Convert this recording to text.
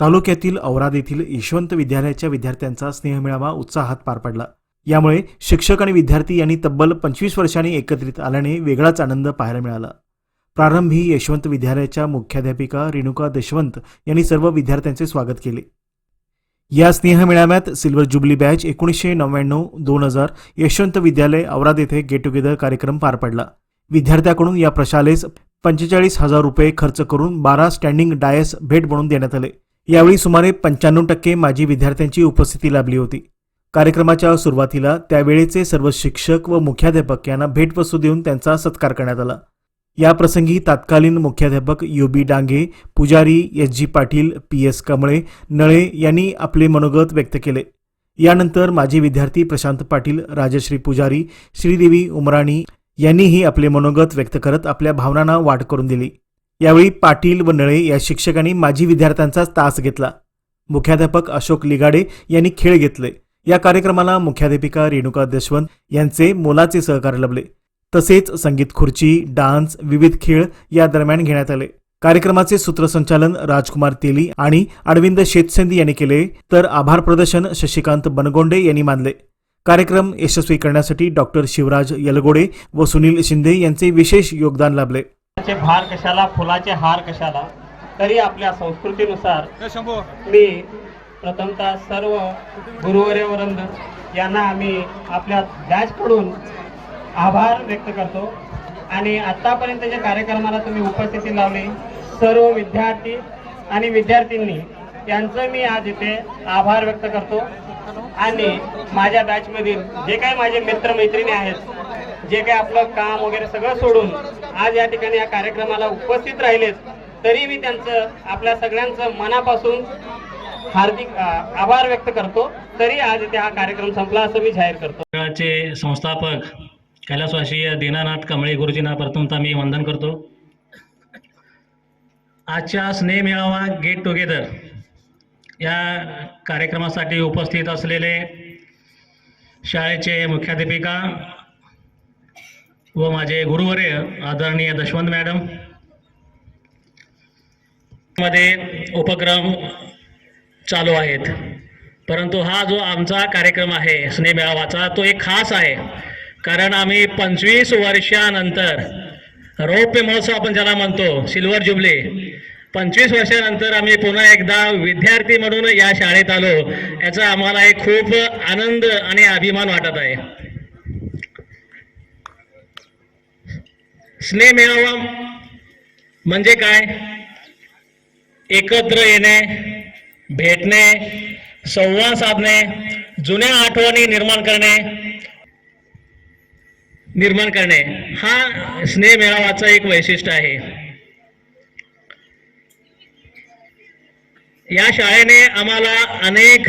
तालुक्यातील औराद येथील यशवंत विद्यालयाच्या विद्यार्थ्यांचा स्नेहमेळावा उत्साहात पार पडला। यामुळे शिक्षक आणि विद्यार्थी यांनी तब्बल 25 वर्षांनी एकत्रित आल्याने वेगळाच आनंद पाहायला मिळाला। प्रारंभी यशवंत विद्यालयाच्या मुख्याध्यापिका रेणुका दशवंत यांनी सर्व विद्यार्थ्यांचे स्वागत केले। या स्नेहमेळाव्यात सिल्वर जुबली बॅच 1999-2000 यशवंत विद्यालय औराद येथे गेट टुगेदर कार्यक्रम पार पडला। विद्यार्थ्यांकडून या प्रशालेस 45,000 रुपये खर्च करून 12 स्टँडिंग डायस भेट म्हणून देण्यात आले। यावेळी सुमारे 95% माजी विद्यार्थ्यांची उपस्थिती लाभली होती। कार्यक्रमाच्या सुरुवातीला त्यावेळेचे सर्व शिक्षक व मुख्याध्यापक यांना भेटवस्तू देऊन त्यांचा सत्कार करण्यात आला। या प्रसंगी तत्कालीन मुख्याध्यापक UB डांगे, पुजारी SG पाटील, PS कमळे, नळे यांनी आपले मनोगत व्यक्त केले। यानंतर माजी विद्यार्थी प्रशांत पाटील, राजश्री पुजारी, श्रीदेवी उमराणी यांनीही आपले मनोगत व्यक्त करत आपल्या भावनांना वाट करून दिली। यावेळी पाटील व नळे या शिक्षकांनी माजी विद्यार्थ्यांचा तास घेतला। मुख्याध्यापक अशोक लिगाडे यांनी खेळ घेतले। या कार्यक्रमाला मुख्याध्यापिका रेणुका दशवंत यांचे मोलाचे सहकार्य लाभले। तसेच संगीत खुर्ची, डान्स, विविध खेळ या दरम्यान घेण्यात आले। कार्यक्रमाचे सूत्रसंचालन राजकुमार तेली आणि अरविंद शेतसेंदी यांनी केले, तर आभार प्रदर्शन शशिकांत बनगोंडे यांनी मानले। कार्यक्रम यशस्वी करण्यासाठी डॉक्टर शिवराज यलगोडे व सुनील शिंदे यांचे विशेष योगदान लाभले। भार कशाला, फुलाचे हार कशाला, तरी आपल्या संस्कृतीनुसार मी प्रथमतः सर्व गुरुवर्य वृंद यांना आम्ही आपल्या बॅचकडून आभार व्यक्त करतो। आणि आतापर्यंतच्या कार्यक्रमाला तुम्ही उपस्थिती लावली सर्व विद्यार्थी आणि विद्यार्थ्यांनी यांचं मी आज इथे आभार व्यक्त करतो। आणि माझ्या बॅचमधील जे काही माझे मित्रमैत्रिणी आहेत, जे काही आपलं काम वगैरे सगळं सोडून आज या ठिकाणी या कार्यक्रमाला उपस्थित राहिलेत, तरी मी त्यांचं आपल्या सगळ्यांचं मनापासून हार्दिक आभार व्यक्त करतो। तरी आज इथे हा कार्यक्रम संपला असं मी जाहीर करतो। चे संस्थापक कैलासवासी दीनानाथ कमळे गुरुजींना प्रथमतः मी वंदन करतो। आजच्या स्नेह मेळावा गेट टुगेदर या कार्यक्रमासाठी उपस्थित असलेले शाळेचे मुख्याध्यापिका व माझे गुरुवर्य आदरणीय दशवंत मॅडम, मध्ये उपक्रम चालू आहेत, परंतु हा जो आमचा कार्यक्रम आहे स्नेह मेळावाचा तो एक खास आहे, कारण आम्ही 25 वर्षानंतर रौप्य महोत्सव आपण ज्याला म्हणतो, सिल्वर जुबली, 25 वर्षानंतर आम्ही पुन्हा एकदा विद्यार्थी म्हणून या शाळेत आलो, याचा आम्हाला एक खूप आनंद आणि अभिमान वाटत आहे। स्नेह मेळावा म्हणजे काय? एकत्र येणे, भेटणे, संवाद साधणे, जुन्या आठवणी निर्माण करणे हा स्नेह मेळावाचं एक वैशिष्ट्य आहे। या शाळेने आम्हाला अनेक